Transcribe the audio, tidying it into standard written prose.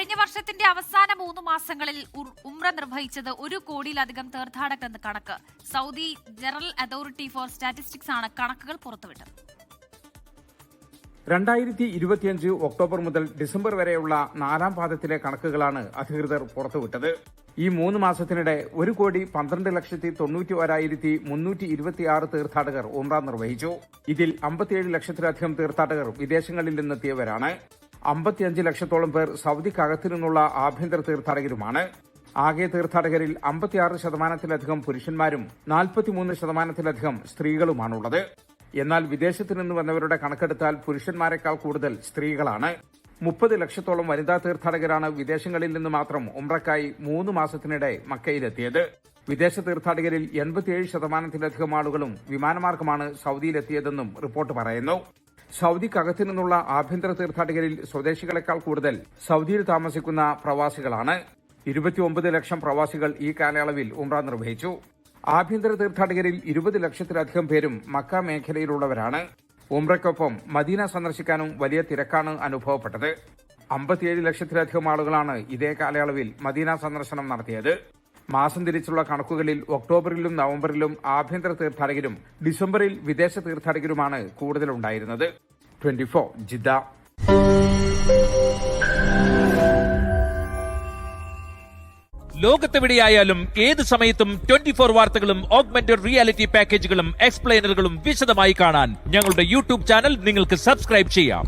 കഴിഞ്ഞ വർഷത്തിന്റെ അവസാന 3 മാസങ്ങളിൽ ഉംറ നിർവഹിച്ചത് 1 കോടിയിലധികം തീർത്ഥാടകരെന്ന് കണക്ക്. Saudi general authority four statistics ആണ് കണക്കുകൾ പുറത്തുവിട്ടത്. 2025 ഒക്ടോബർ മുതൽ ഡിസംബർ വരെയുള്ള 4ാം പാദത്തിലെ കണക്കുകളാണ് അധികൃതർ പുറത്തുവിട്ടത്. ഈ 3 മാസത്തിനിടെ 1,12,91,326 തീർത്ഥാടകർ ഉംറ നിർവഹിച്ചു. ഇതിൽ 57 ലക്ഷത്തിലധികം തീർത്ഥാടകർ വിദേശങ്ങളിൽ നിന്നെത്തിയവരാണ്. 55 ലക്ഷത്തോളം പേർ സൗദിക്കകത്തു നിന്നുള്ള ആഭ്യന്തര തീർത്ഥാടകരുമാണ്. ആകെ തീർത്ഥാടകരിൽ 56%-ലധികം പുരുഷന്മാരും 43%-ലധികം സ്ത്രീകളുമാണുള്ളത്. എന്നാൽ വിദേശത്തു നിന്ന് വന്നവരുടെ കണക്കെടുത്താൽ പുരുഷന്മാരെക്കാൾ കൂടുതൽ സ്ത്രീകളാണ്. 30 ലക്ഷത്തോളം വനിതാ തീർത്ഥാടകരാണ് വിദേശങ്ങളിൽ നിന്ന് മാത്രം ഉംറയ്ക്കായി 3 മാസത്തിനിടെ മക്കയിലെത്തിയത്. വിദേശ തീർത്ഥാടകരിൽ 87%-ലധികം ആളുകളും വിമാനമാർഗമാണ് സൗദിയിലെത്തിയതെന്നും റിപ്പോർട്ട് പറയുന്നു. സൗദിക്കകത്തു നിന്നുള്ള ആഭ്യന്തര തീർത്ഥാടകരിൽ സ്വദേശികളെക്കാൾ കൂടുതൽ സൗദിയിൽ താമസിക്കുന്ന പ്രവാസികളാണ്. 29 ലക്ഷം പ്രവാസികൾ ഈ കാലയളവിൽ ഉംറ നിർവഹിച്ചു. ആഭ്യന്തര തീർത്ഥാടകരിൽ 20 ലക്ഷത്തിലധികം പേരും മക്ക മേഖലയിലുള്ളവരാണ്. ഉംറയ്ക്കൊപ്പം മദീന സന്ദർശിക്കാനും വലിയ തിരക്കാണ് അനുഭവപ്പെട്ടത്. 57 ലക്ഷത്തിലധികം ആളുകളാണ് ഇതേ കാലയളവിൽ മദീന സന്ദർശനം നടത്തിയത്. മാസം തിരിച്ചുള്ള കണക്കുകളിൽ ഒക്ടോബറിലും നവംബറിലും ആഭ്യന്തര തീർത്ഥാടകരും ഡിസംബറിൽ വിദേശ തീർത്ഥാടകരുമാണ് കൂടുതലുണ്ടായിരുന്നത്. 24 ജിദ്ദ. ലോകത്തെവിടെയായാലും ഏത് സമയത്തും 24 വാർത്തകളും ഓഗ്മെന്റഡ് റിയാലിറ്റി പാക്കേജുകളും എക്സ്പ്ലെയിനറുകളും വിശദമായി കാണാൻ ഞങ്ങളുടെ യൂട്യൂബ് ചാനൽ നിങ്ങൾക്ക് സബ്സ്ക്രൈബ് ചെയ്യാം.